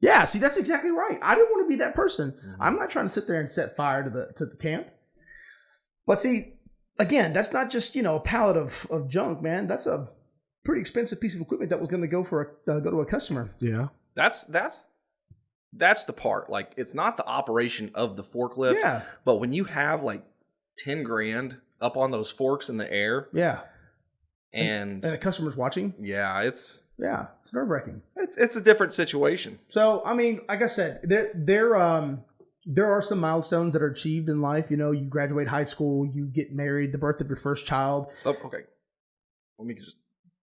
Yeah, see, that's exactly right. I didn't want to be that person. I'm not trying to sit there and set fire to the camp. But see, again, that's not just, a pallet of junk, man. That's a pretty expensive piece of equipment that was going to go go to a customer. Yeah. That's the part. Like, it's not the operation of the forklift. Yeah. But when you have like 10 grand up on those forks in the air. Yeah. And a customer's watching. Yeah, it's nerve-wracking. It's a different situation. So, I mean, like I said, there are some milestones that are achieved in life. You graduate high school, you get married, the birth of your first child. Oh, okay. Let me just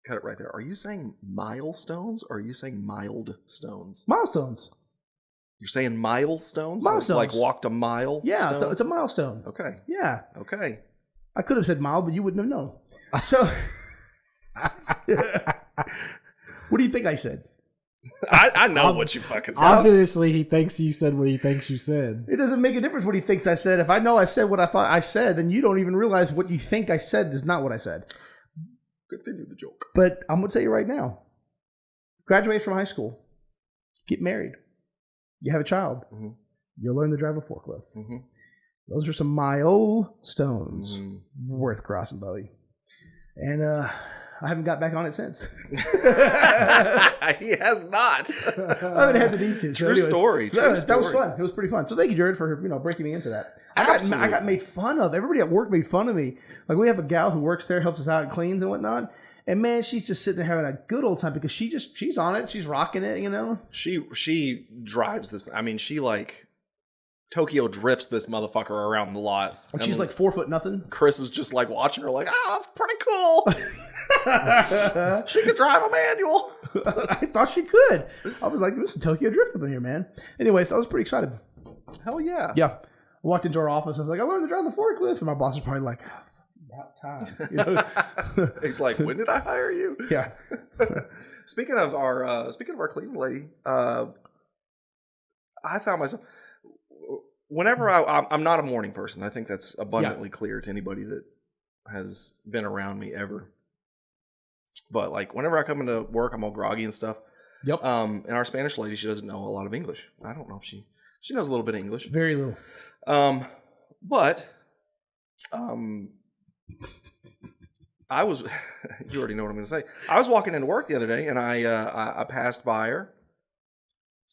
cut it right there. Are you saying milestones or are you saying mild stones? Milestones. You're saying milestones? Milestones. Like walked a mile? Yeah, it's a milestone. Okay. Yeah. Okay. I could have said mild, but you wouldn't have known. So, what do you think I said? I know what you fucking said. Obviously, he thinks you said what he thinks you said. It doesn't make a difference what he thinks I said. If I know I said what I thought I said, then you don't even realize what you think I said is not what I said. Continue the joke. But I'm going to tell you right now. Graduate from high school. Get married. You have a child. Mm-hmm. You'll learn to drive a forklift. Mm-hmm. Those are some milestones worth crossing, buddy. And I haven't got back on it since. He has not. I haven't had the need to. True story. That was fun. It was pretty fun. So thank you, Jared, for breaking me into that. I got made fun of. Everybody at work made fun of me. Like, we have a gal who works there, helps us out and cleans and whatnot. And man, she's just sitting there having a good old time because she's on it. She's rocking it, She drives this. I mean, she like Tokyo drifts this motherfucker around the lot. And she's like 4 foot nothing. Chris is just like watching her like, that's pretty cool. She could drive a manual. I thought she could. I was like, there's some Tokyo drift up in here, man. Anyway, so I was pretty excited. Hell yeah. Yeah. I walked into our office. I was like, I learned to drive the forklift. And my boss was probably like, about time. He's like, when did I hire you? Yeah. Speaking of our cleaning lady, I found myself whenever I'm not a morning person. I think that's abundantly clear to anybody that has been around me ever. But like whenever I come into work, I'm all groggy and stuff. Yep. And our Spanish lady, she doesn't know a lot of English. I don't know if she knows a little bit of English. Very little. But I was, you already know what I'm going to say. I was walking into work the other day and I passed by her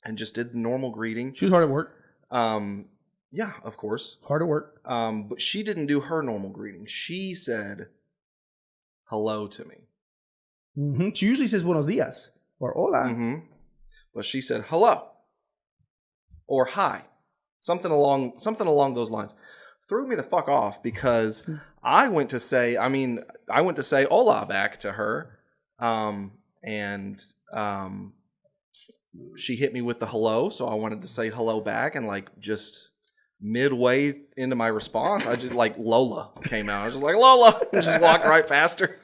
and just did the normal greeting. She was hard at work. Yeah, of course. Hard at work. But she didn't do her normal greeting. She said hello to me. Mm-hmm. She usually says buenos dias or hola. Mm-hmm. But she said hello or hi. Something along those lines. Threw me the fuck off because I went to say hola back to her. And she hit me with the hello. So I wanted to say hello back, and like just midway into my response, I just like Lola came out. I was just like, Lola, and just walked right past her.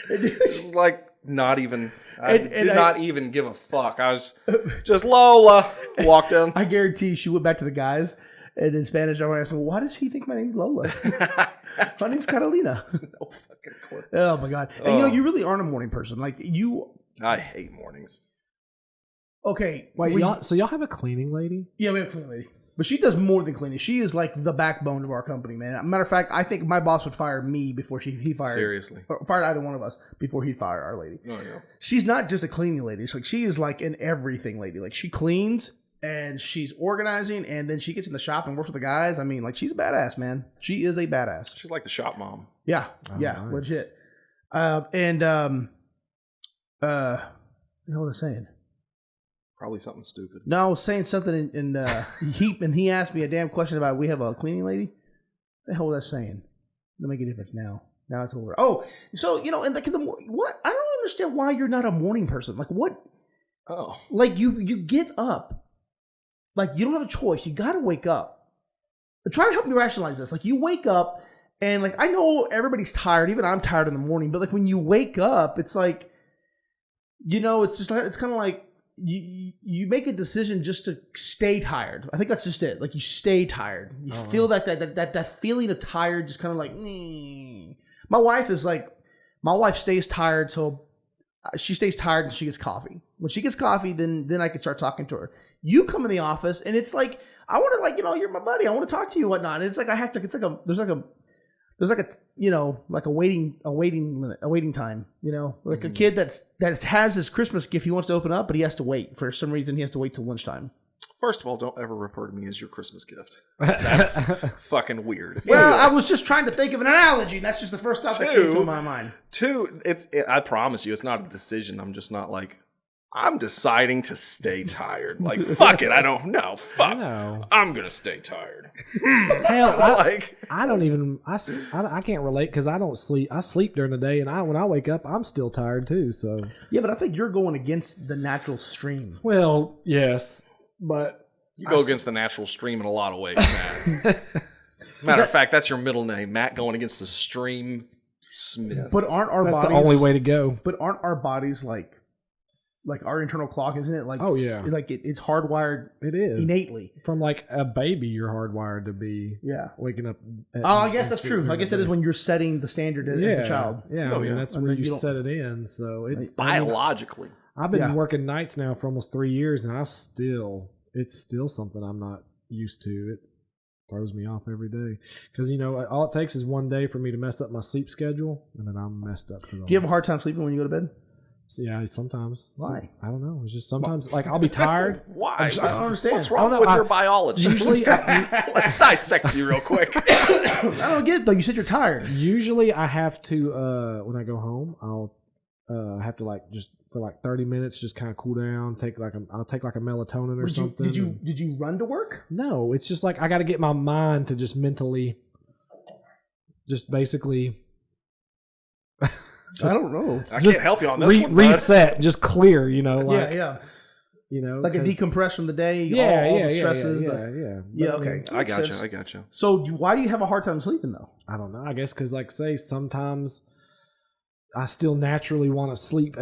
Just like not even, I did not even give a fuck. I was just Lola, walked in. I guarantee she went back to the guys. And in Spanish, I asked, well, why did she think my name's Lola? My name's Catalina. No fucking clue. Oh, my God. And you really aren't a morning person. Like, I hate mornings. Okay. Wait, y'all have a cleaning lady? Yeah, we have a cleaning lady. But she does more than cleaning. She is like the backbone of our company, man. Matter of fact, I think my boss would fire me before he fired. Seriously. Or fired either one of us before he'd fire our lady. Oh, yeah. She's not just a cleaning lady. It's like she is like an everything lady. Like she cleans and she's organizing, and then she gets in the shop and works with the guys. I mean, like she's a badass, man. She is a badass. She's like the shop mom. Yeah, Nice. legit. What the hell was I saying? Probably something stupid. No, I was saying something and he asked me a damn question about we have a cleaning lady. What the hell was I saying? It'll make a difference now. Now it's over. Oh, so and like in the morning, what? I don't understand why you're not a morning person. Like what? Oh, like you get up. Like you don't have a choice. You got to wake up. But try to help me rationalize this. Like you wake up and like I know everybody's tired. Even I'm tired in the morning. But like when you wake up, it's like, it's just like it's kind of like. You make a decision just to stay tired. I think that's just it. Like you stay tired. You feel that feeling of tired, just kind of like. My wife stays tired, so she stays tired and she gets coffee. When she gets coffee, then I can start talking to her. You come in the office, and it's like I want to like you're my buddy. I want to talk to you, whatnot. And it's like I have to. It's like there's like a like a waiting time. Like a kid that has his Christmas gift he wants to open up, but he has to wait for some reason. He has to wait till lunchtime. First of all, don't ever refer to me as your Christmas gift. That's fucking weird. Well, Anyway. I was just trying to think of an analogy, and that's just the first thought that came to my mind. Two, I promise you, it's not a decision. I'm just not like, I'm deciding to stay tired. Like, fuck it, I don't know. Fuck, I'm gonna stay tired. Hell, I can't relate because I don't sleep. I sleep during the day, and when I wake up, I'm still tired too. So yeah, but I think you're going against the natural stream. Well, yes. But you go against the natural stream in a lot of ways, Matt. Matter of fact, that's your middle name, Matt, going against the stream Smith. But aren't our that's bodies the only way to go? But aren't our bodies like our internal clock? Isn't it like? Oh yeah, like it's hardwired. It is innately from like a baby. You're hardwired to be waking up. I guess that's true. I guess that is when you're setting the standard as a child. Yeah, I mean, that's where you set it in. So it's biologically. I've been working nights now for almost 3 years, and it's still something I'm not used to. It throws me off every day because all it takes is one day for me to mess up my sleep schedule, and then I'm messed up for the whole. Do you have a hard time sleeping when you go to bed? Yeah, sometimes. Why? I don't know. It's just sometimes like I'll be tired. Why? I don't understand. What's wrong with your biology? Usually, let's dissect you real quick. I don't get it though. You said you're tired. Usually, I have to when I go home, I'll have to just for 30 minutes, just kind of cool down. I'll take a melatonin or something. Did you run to work? No, it's just like I got to get my mind to just mentally, just basically. I don't know. I can't help you on this one. Reset, just clear. Yeah. Like a decompress from the day. All the stresses. Yeah. Okay. I got you. So why do you have a hard time sleeping though? I don't know. I guess because sometimes I still naturally want to sleep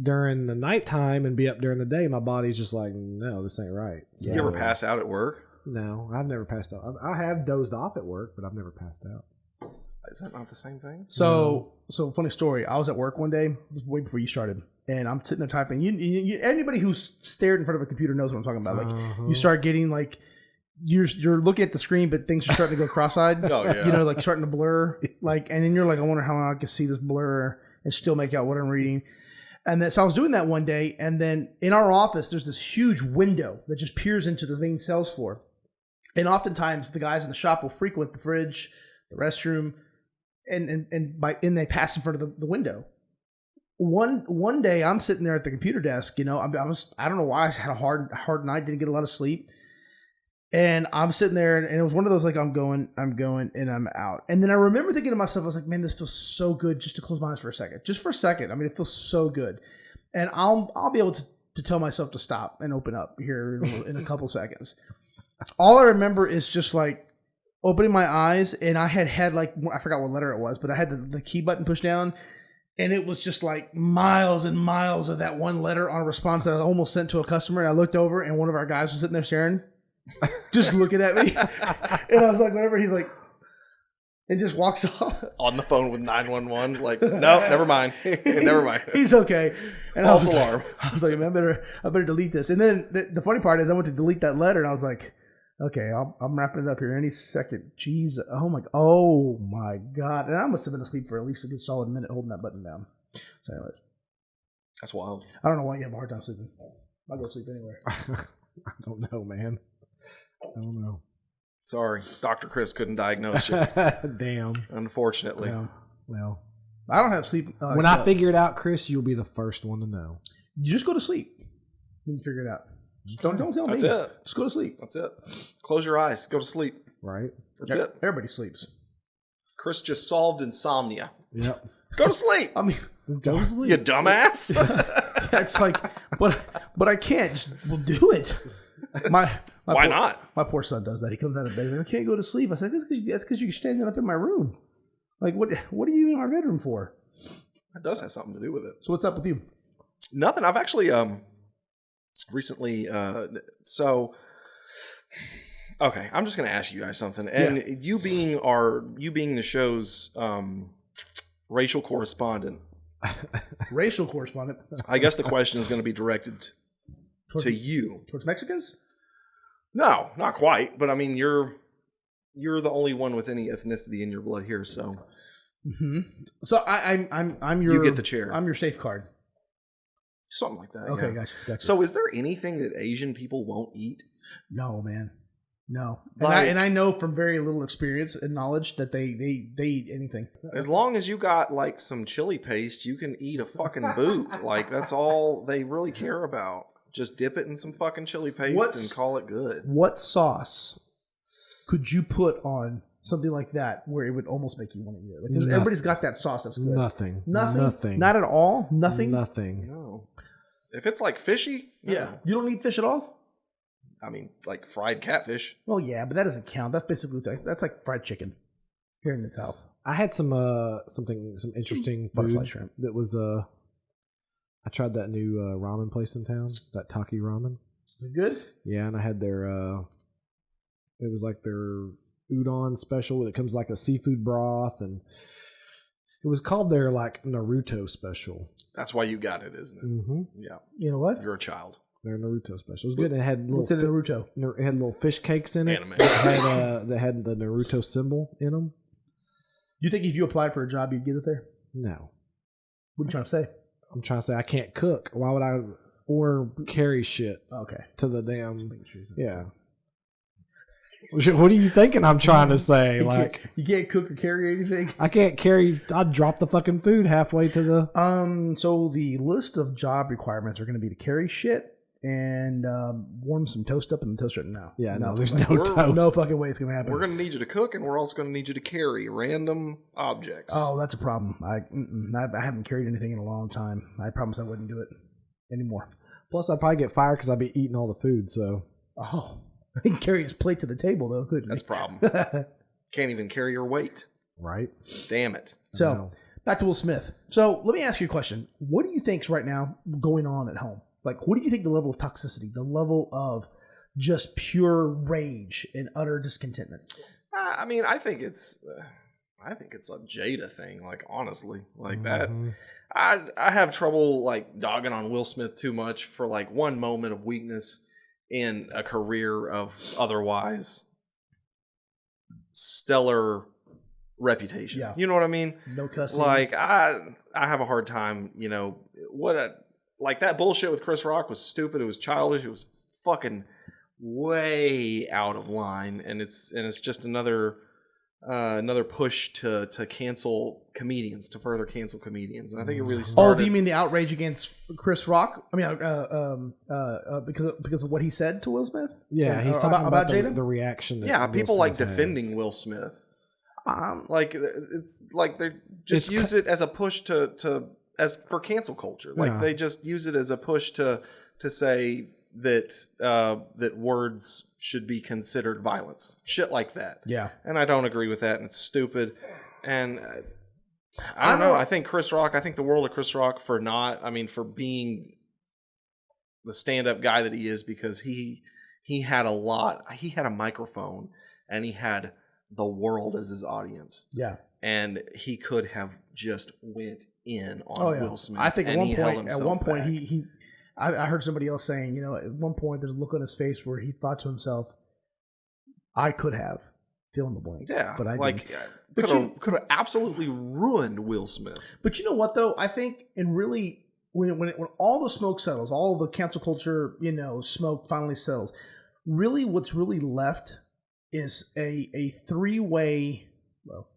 during the nighttime and be up during the day. My body's just like, no, this ain't right. So, you ever pass out at work? No, I've never passed out. I have dozed off at work, but I've never passed out. Is that not the same thing? So funny story. I was at work one day, way before you started, and I'm sitting there typing. Anybody who's stared in front of a computer knows what I'm talking about. Like you start getting like you're looking at the screen, but things are starting to go cross-eyed. Oh yeah. Like starting to blur. And then you're like, I wonder how long I can see this blur and still make out what I'm reading. And so I was doing that one day, and then in our office, there's this huge window that just peers into the main sales floor. And oftentimes, the guys in the shop will frequent the fridge, the restroom, and they pass in front of the window. One day, I'm sitting there at the computer desk. I don't know why I had a hard night, didn't get a lot of sleep. And I'm sitting there, and it was one of those like I'm going, and I'm out. And then I remember thinking to myself, I was like, man, this feels so good just to close my eyes for a second. Just for a second. I mean, it feels so good. And I'll be able to tell myself to stop and open up here in a couple seconds. All I remember is just like opening my eyes, and I had like, I forgot what letter it was, but I had the key button pushed down, and it was just like miles and miles of that one letter on a response that I almost sent to a customer. And I looked over, and one of our guys was sitting there staring, just looking at me. And I was like, whatever. He's like, and just walks off. On the phone with 911. Like, no, never mind. Never mind. He's okay. And false alarm. I was like, I better delete this. And then the funny part is I went to delete that letter, and I was like, okay, I'm wrapping it up here any second. Jeez. Oh my God. And I must have been asleep for at least a good solid minute holding that button down. So anyways. That's wild. I don't know why you have a hard time sleeping. I'll go sleep anywhere. I don't know, man. I don't know. Sorry. Dr. Chris couldn't diagnose you. Damn. Unfortunately. Well. I don't have sleep. When I figure it out, Chris, you'll be the first one to know. You just go to sleep. You can figure it out. Don't tell me. That's it. Just go to sleep. That's it. Close your eyes. Go to sleep. Right. That's it. Everybody sleeps. Chris just solved insomnia. Yep. Go to sleep. I mean, just go to sleep. You dumbass. It's like, but I can't. We'll do it. Why not? My poor son does that. He comes out of bed. I can't go to sleep. I said, that's because you're standing up in my room. Like, what are you in our bedroom for? That does have something to do with it. So what's up with you? Nothing. I've actually recently okay, I'm just going to ask you guys something. And you being the show's racial correspondent, Racial correspondent. I guess the question is going to be directed to you. Towards Mexicans? No, not quite. But I mean, you're the only one with any ethnicity in your blood here, so. Mm-hmm. So I'm your. You get the chair. I'm your safeguard. Something like that. Okay, yeah. gotcha. So, is there anything that Asian people won't eat? No, man. No. Like, and I know from very little experience and knowledge that they eat anything. As long as you got like some chili paste, you can eat a fucking boot. Like that's all they really care about. Just dip it in some fucking chili paste and call it good. What sauce could you put on something like that where it would almost make you want to eat it? Like, everybody's got that sauce that's good. Nothing. Not at all? Nothing? Nothing. No. If it's like fishy, yeah. You don't eat fish at all? I mean, like fried catfish. Well, yeah, but that doesn't count. That's basically that's like fried chicken here in the South. I had some interesting Butterfly food shrimp. that was I tried that new ramen place in town, that Taki Ramen. Is it good? Yeah, and I had their it was like their udon special. It comes like a seafood broth, and it was called their like Naruto special. That's why you got it, isn't it? Mm-hmm. Yeah. You know what? You're a child. Their Naruto special. It was good. And it had little What's in Naruto? It had little fish cakes in it. Anime. That had the Naruto symbol in them. You think if you applied for a job, you'd get it there? No. What are you trying to say? I'm trying to say I can't cook. Why would I or carry shit Okay. to the damn... Yeah. What are you thinking I'm trying to say? Like you can't cook or carry anything? I can't carry... I'd drop the fucking food halfway to the... So the list of job requirements are going to be to carry shit and warm some toast up in the toaster. No. Yeah, no, there's no toast. No fucking way it's going to happen. We're going to need you to cook, and we're also going to need you to carry random objects. Oh, that's a problem. I haven't carried anything in a long time. I promise I wouldn't do it anymore. Plus, I'd probably get fired because I'd be eating all the food, so... Oh, he can carry his plate to the table, though, couldn't he? That's a problem. Can't even carry your weight. Right. Damn it. So, back to Will Smith. So, let me ask you a question. What do you think's right now going on at home? Like, what do you think the level of toxicity, the level of just pure rage and utter discontentment? I mean, I think it's a Jada thing. Like, honestly, like that. I have trouble like dogging on Will Smith too much for like one moment of weakness in a career of otherwise stellar reputation. Yeah. You know what I mean? No cussing. Like I have a hard time, you know, like that bullshit with Chris Rock was stupid. It was childish. It was fucking way out of line, and it's just another push to cancel comedians, to further cancel comedians. And I think it really started. Oh, do you mean the outrage against Chris Rock? I mean, because of what he said to Will Smith? Yeah, he's talking about Jada? The reaction. That people Will like Smith had. defending Will Smith. Like it's like they just use it as a push as for cancel culture. Like they just use it as a push to say that words should be considered violence. Shit like that. Yeah. And I don't agree with that, and it's stupid. And I don't know. I think the world of Chris Rock for being the stand-up guy that he is, because he had a microphone and he had the world as his audience. Yeah. And he could have just went in on Will Smith. I think at one point, back. I heard somebody else saying, you know, at one point there's a look on his face where he thought to himself, I could have fill in the blank. Yeah. But I didn't. Could have absolutely ruined Will Smith. But you know what though? I think when all the smoke settles, all the cancel culture, you know, smoke finally settles, really what's really left is a three-way. Well,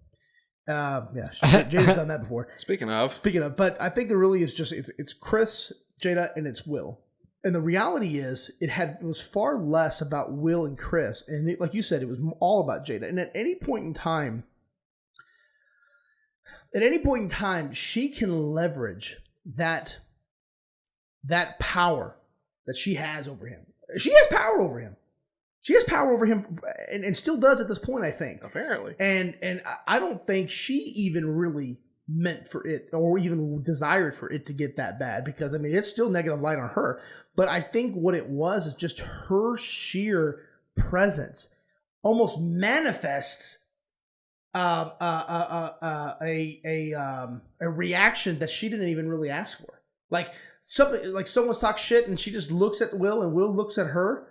Jada's done that before. Speaking of, but I think there really is just it's Chris, Jada, and it's Will. And the reality is, it was far less about Will and Chris, and like you said, it was all about Jada. And at any point in time, she can leverage that power that she has over him. She has power over him. She has power over him, and still does at this point, I think. Apparently. And I don't think she even really meant for it, or even desired for it to get that bad, because I mean it's still negative light on her. But I think what it was is just her sheer presence almost manifests a reaction that she didn't even really ask for. Like something like someone talks shit and she just looks at Will and Will looks at her.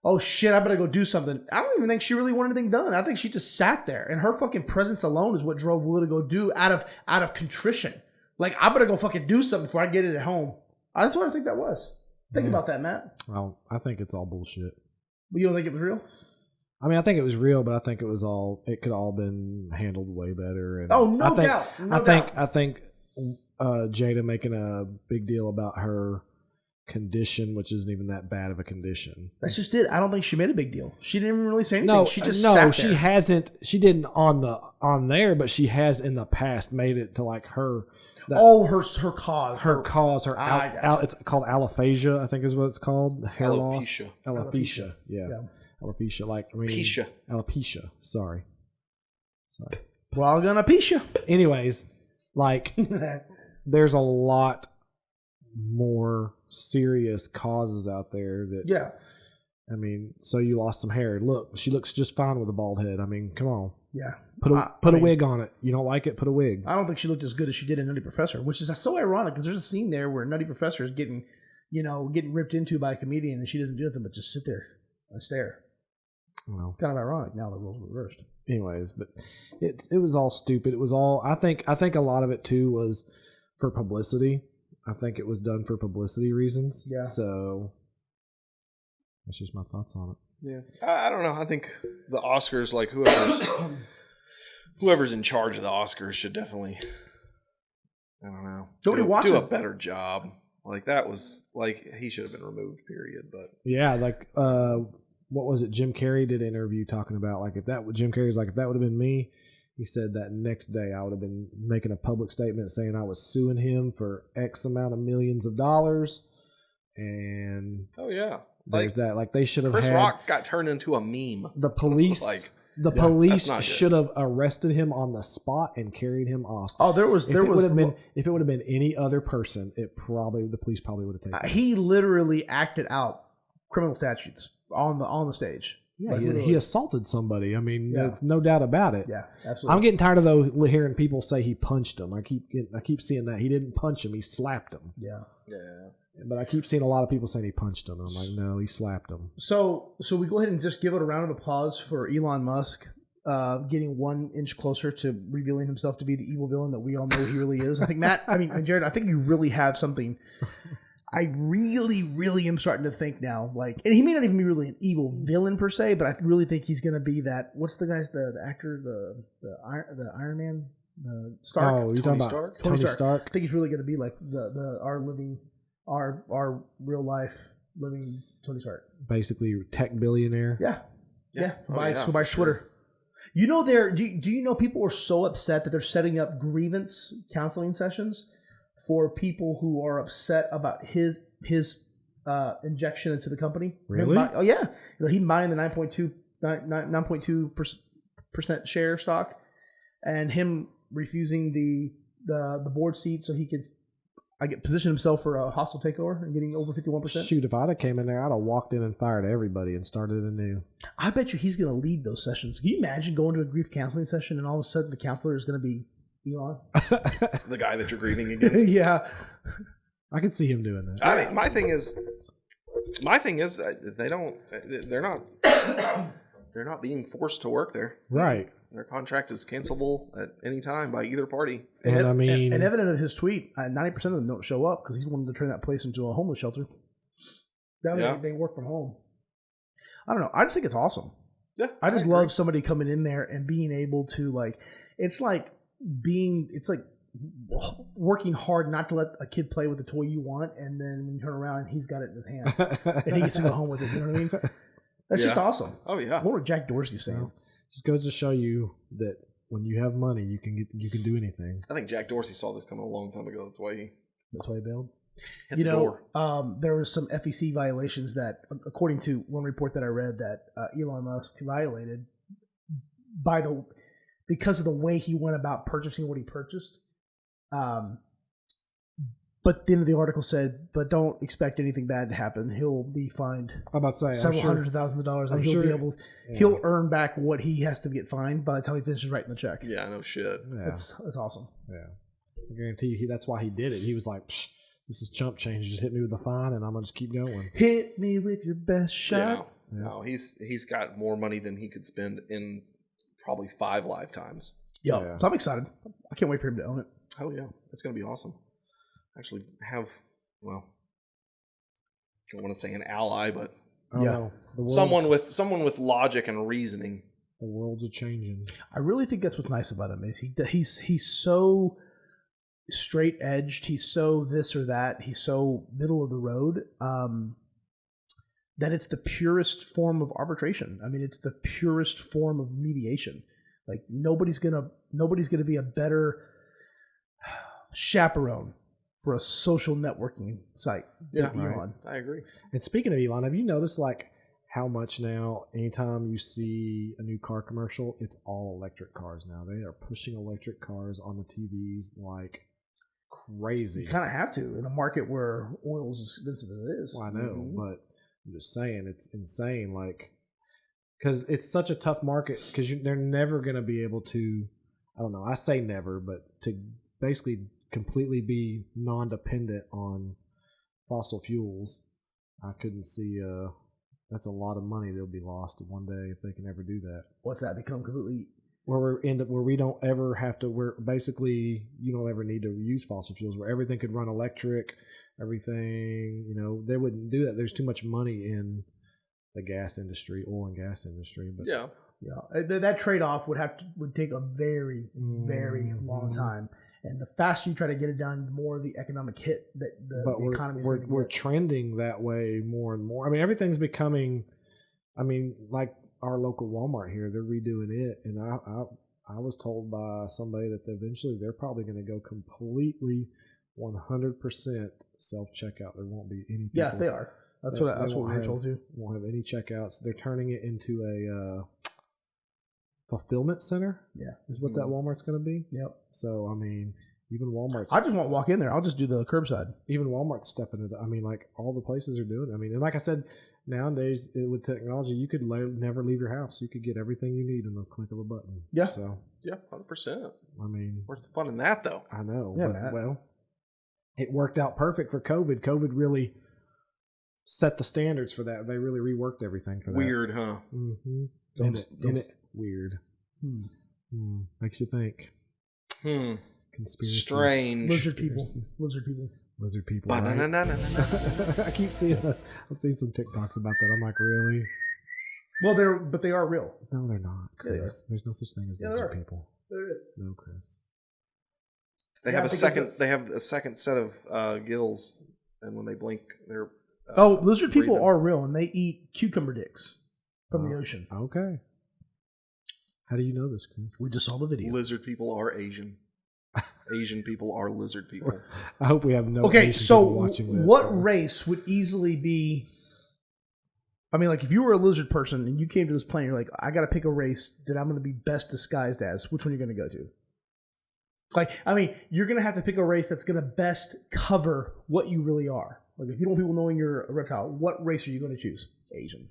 Oh shit, I better go do something. I don't even think she really wanted anything done. I think she just sat there, and her fucking presence alone is what drove Will to go do out of contrition. Like, I better go fucking do something before I get it at home. That's what I think that was. Think about that, Matt. Well, I think it's all bullshit. But you don't think it was real? I mean, I think it was real, but I think it could all been handled way better. And oh, no doubt. I think Jada making a big deal about her condition, which isn't even that bad of a condition. That's just it. I don't think she made a big deal. She didn't even really say anything. No, she just sat there. She hasn't. She didn't on there, but she has in the past made it to like her. Her cause. It's called alophasia, I think is what it's called. Hair Alopecia. loss. Alopecia. Yeah. Alopecia. Alopecia. Sorry. We're all gonna alopecia. Anyways, like there's a lot more serious causes out there that. Yeah. I mean, so you lost some hair. Look, she looks just fine with a bald head. I mean, come on. Yeah. Put a wig on it. You don't like it? Put a wig. I don't think she looked as good as she did in Nutty Professor, which is so ironic because there's a scene there where Nutty Professor is getting ripped into by a comedian and she doesn't do anything but just sit there and stare. Well, kind of ironic now the roles were reversed. Anyways, but it was all stupid. It was all I think a lot of it too was for publicity. I think it was done for publicity reasons. Yeah. So that's just my thoughts on it. Yeah. I don't know. I think the Oscars, like whoever's in charge of the Oscars should definitely, I don't know, do a better job. Like that was like he should have been removed. Period. But yeah, like what was it? Jim Carrey did an interview talking about like if that would have been me. He said that next day I would have been making a public statement saying I was suing him for X amount of millions of dollars. And oh yeah, there's that. Like they should have. Chris Rock got turned into a meme. The police, police should have arrested him on the spot and carried him off. Oh, if it would have been any other person, the police probably would have taken. He literally acted out criminal statutes on the stage. Yeah, he assaulted somebody. I mean, there's no doubt about it. Yeah, absolutely. I'm getting tired of hearing people say he punched him. I keep seeing that he didn't punch him; he slapped him. Yeah. But I keep seeing a lot of people saying he punched him. I'm like, no, he slapped him. So we go ahead and just give it a round of applause for Elon Musk getting 1 inch closer to revealing himself to be the evil villain that we all know he really is. I think Jared, I think you really have something. I really, really am starting to think now, like, and he may not even be really an evil villain per se, but I really think he's going to be that. What's the guy's the actor, the Iron Man, Stark? Oh, you're talking about Tony Stark. I think he's really going to be like our real life living Tony Stark. Basically, tech billionaire. Yeah. Who buys Twitter. You know, do you know people are so upset that they're setting up grievance counseling sessions for people who are upset about his injection into the company. Really? He buying the 9.2% share stock, and him refusing the board seat so he could position himself for a hostile takeover and getting over 51%. Shoot, if I'd have came in there, I'd have walked in and fired everybody and started anew. I bet you he's going to lead those sessions. Can you imagine going to a grief counseling session and all of a sudden the counselor is going to be Elon? The guy that you're grieving against. Yeah. I could see him doing that. I mean, my thing is they're not being forced to work there. Right. Their contract is cancelable at any time by either party. And evident of his tweet, 90% of them don't show up because he's wanted to turn that place into a homeless shelter. That way they work from home. I don't know. I just think it's awesome. Yeah. I just love somebody coming in there and being able to it's like working hard not to let a kid play with the toy you want, and then when you turn around, he's got it in his hand and he gets to go home with it. You know what I mean? That's just awesome. Oh yeah. What would Jack Dorsey saying? Well, just goes to show you that when you have money, you can do anything. I think Jack Dorsey saw this coming a long time ago. That's why he bailed. Hit the door. There was some FEC violations that, according to one report that I read, that Elon Musk violated because of the way he went about purchasing what he purchased. But the end of the article said, but don't expect anything bad to happen. He'll be fined I'm about to say several hundreds of thousands of dollars, and he'll earn back what he has to get fined by the time he finishes writing the check. Yeah, no shit. Yeah. That's awesome. Yeah. I guarantee you that's why he did it. He was like, Psh, this is chump change. Just hit me with the fine and I'm going to just keep going. Hit me with your best shot. Yeah. No, he's got more money than he could spend in probably 5 lifetimes. Yeah. So I'm excited. I can't wait for him to own it. Oh yeah, it's gonna be awesome. Actually, have I don't want to say an ally, but someone with logic and reasoning. The world's a changing. I really think that's what's nice about him is he's so straight edged. He's so this or that. He's so middle of the road. That it's the purest form of arbitration. I mean, it's the purest form of mediation. Like nobody's gonna be a better chaperone for a social networking site than Elon. I agree. And speaking of Elon, have you noticed like how much now anytime you see a new car commercial, it's all electric cars now. They are pushing electric cars on the TVs like crazy. You kind of have to in a market where oil is as expensive as it is. Well, I know, but I'm just saying it's insane. Like, because it's such a tough market because they're never going to be able to, I don't know, I say never, but to basically completely be non-dependent on fossil fuels. I couldn't see that's a lot of money that'll be lost one day if they can ever do that. What's that become completely? Where we don't ever have to. Where basically you don't ever need to use fossil fuels. Where everything could run electric, everything. They wouldn't do that. There's too much money in the gas industry, oil and gas industry. But yeah, that trade-off would take a very very long time. And the faster you try to get it done, the more the economic hit that the economy is going to get. We're trending that way more and more. I mean, everything's becoming. I mean, like our local Walmart here, they're redoing it, and I was told by somebody that eventually they're probably going to go completely 100% self-checkout. There won't be any people. Yeah, they are. That's what we were told too. Won't have any checkouts. They're turning it into a fulfillment center. Yeah, is what that Walmart's going to be. Yep. So I mean, even Walmart's. I just won't walk in there. I'll just do the curbside. Even Walmart's stepping into. I mean, like all the places are doing it. I mean, and like I said, nowadays with technology, you could never leave your house. You could get everything you need in the click of a button. Yeah. So 100%. I mean, where's the fun in that though? I know. Yeah, but, well, it worked out perfect for COVID. COVID really set the standards for that. They really reworked everything for that. Weird, huh? Mm-hmm. Weird. Makes you think. Conspiracy. Strange. Lizard people. Right? I keep seeing that. I've seen some TikToks about that. I'm like, really? Well, they are real. No, they're not, Chris. Yeah, There's no such thing as lizard people. There is. No, Chris. They have a second. They have a second set of gills, and when they blink, they're. Lizard people are real, and they eat cucumber dicks from the ocean. Okay. How do you know this, Chris? We just saw the video. Lizard people are Asian. Asian people are lizard people. I hope we have no Asian people watching this. What race would easily be... I mean, like, if you were a lizard person and you came to this planet, you're like, I got to pick a race that I'm going to be best disguised as. Which one are you going to go to? Like, I mean, you're going to have to pick a race that's going to best cover what you really are. Like, if you don't want people knowing you're a reptile, what race are you going to choose? Asian.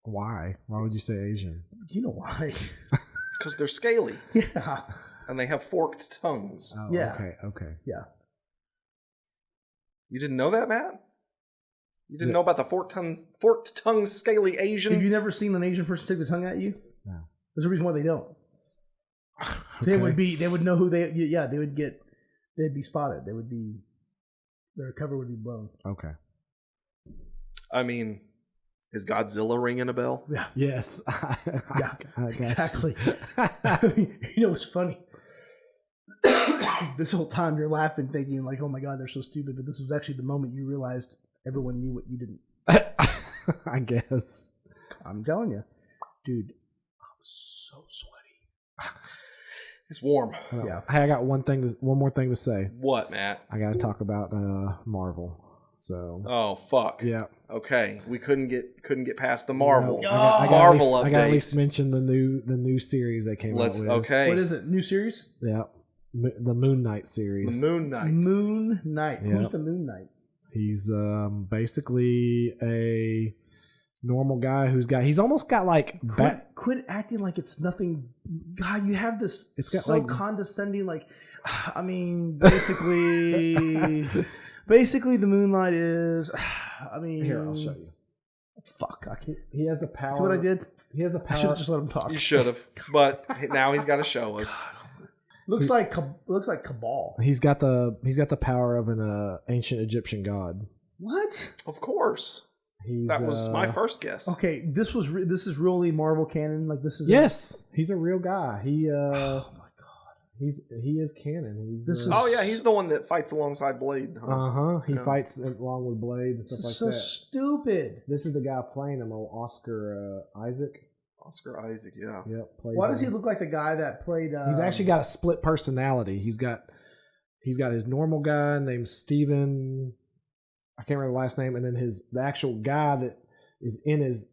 Why? Why would you say Asian? Do you know why? Because they're scaly. Yeah. And they have forked tongues. Oh, yeah. Okay. Yeah. You didn't know that, Matt? You didn't know about the forked tongue, scaly Asian? Have you never seen an Asian person take their tongue at you? No. There's a reason why they don't. Okay. They would know who they'd be spotted. Their cover would be blown. Okay. I mean, is Godzilla ringing a bell? Yeah. Yes. Yeah, exactly. I mean, what's funny? This whole time you're laughing, thinking like, "Oh my God, they're so stupid." But this was actually the moment you realized everyone knew what you didn't. I guess. I'm telling you, dude, I'm so sweaty. It's warm. Yeah. Hey, I got one more thing to say. What, Matt? I got to talk about Marvel. So. Oh fuck. Yeah. Okay, we couldn't get past the Marvel. No, Marvel update. I got to at least mention the new series they came out with. Okay. What is it? New series? Yeah. the Moon Knight series. The Moon Knight. Moon Knight. Yeah. Who's the Moon Knight? He's basically a normal guy he's almost got like Quit acting like it's nothing. God, you have this. It's got so like condescending. Like, I mean, basically, basically, the Moonlight is. I mean, here, I'll show you. Fuck, I can't. He has the power. See what I did? He has the I should power. have just let him talk. You should have, but now he's got to show us. Looks like Cabal. He's got the power of an ancient Egyptian god. What? Of course. That was my first guess. Okay, this is really Marvel canon. Like this is. Yes, he's a real guy. He. Oh my god. He is canon. Oh yeah, he's the one that fights alongside Blade. Huh? He fights along with Blade and stuff This like is so that. stupid. This is the guy playing him, Oscar Isaac. Oscar Isaac, yeah. Yep. Why does he look like the guy that played? He's actually got a split personality. He's got his normal guy named Steven. I can't remember the last name, and then the actual guy that is in his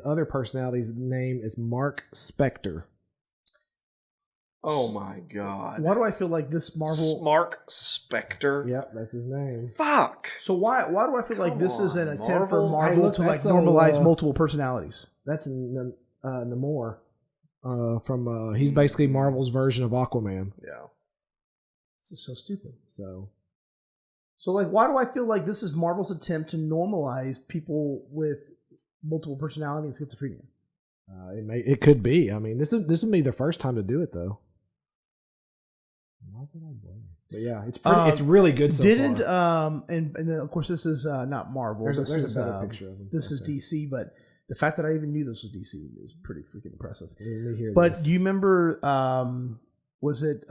other personality's name is Mark Spector. Oh my god. Why do I feel like this Marvel? Mark Spector. Yep, that's his name. Fuck. So why do I feel like this is an attempt for Marvel? Marvel Hey, look, to like that's normalize multiple personalities? That's Namor. From he's basically Marvel's version of Aquaman. Yeah. This is so stupid. So like, why do I feel like this is Marvel's attempt to normalize people with multiple personality and schizophrenia? It could be. I mean, this would be the first time to do it though. But yeah, it's pretty. It's really good so far. And then of course this is not Marvel. There's this a better picture of him. This is DC, but the fact that I even knew this was DC is pretty freaking impressive. Let me hear But this. do you remember? Was it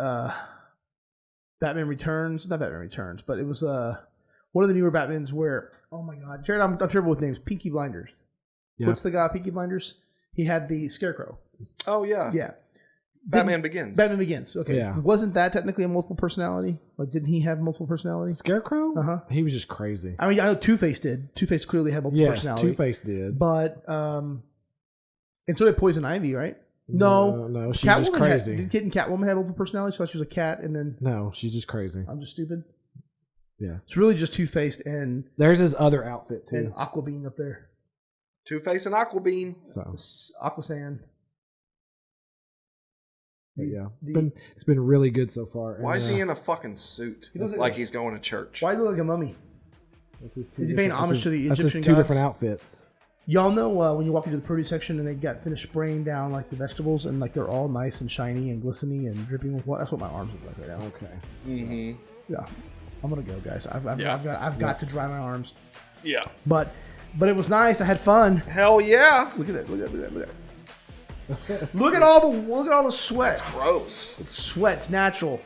Batman Returns? Not Batman Returns, but it was one of the newer Batmans where. Oh my God, Jared, I'm terrible with names. Peaky Blinders. Yeah. What's the guy? Peaky Blinders. He had the Scarecrow. Oh yeah. Yeah. Batman Begins. Batman Begins. Okay. Yeah. Wasn't that technically a multiple personality? Like, didn't he have multiple personalities? Scarecrow? Uh-huh. He was just crazy. I mean, I know Two-Face did. Two-Face clearly had multiple Yes, personality. Two-Face did. But, and so did Poison Ivy, right? No, she's just crazy. Didn't Catwoman have multiple personalities? She thought she was a cat, and then No, she's just crazy. I'm just stupid. Yeah. It's really just Two-Faced and There's his other outfit too. and Aquabean up there. Two-Face and Aquabean. So, Aquasand. but yeah, it's been really good so far. Why is he in a fucking suit? He looks Like he's going to church. Why do you look like a mummy? Is he paying homage to the That's Egyptian his two gods? different outfits. Y'all know when you walk into the produce section and they got finished spraying down like the vegetables and like they're all nice and shiny and glistening and dripping with water. That's what my arms look like right now. Okay. Mm-hmm. Yeah, I'm gonna go, guys. I've Yeah. got to dry my arms. Yeah. But it was nice. I had fun. Hell yeah. Look at that. Look at that. Look at that. Look at that. Look at all the sweat. Gross. It's sweat. It's natural.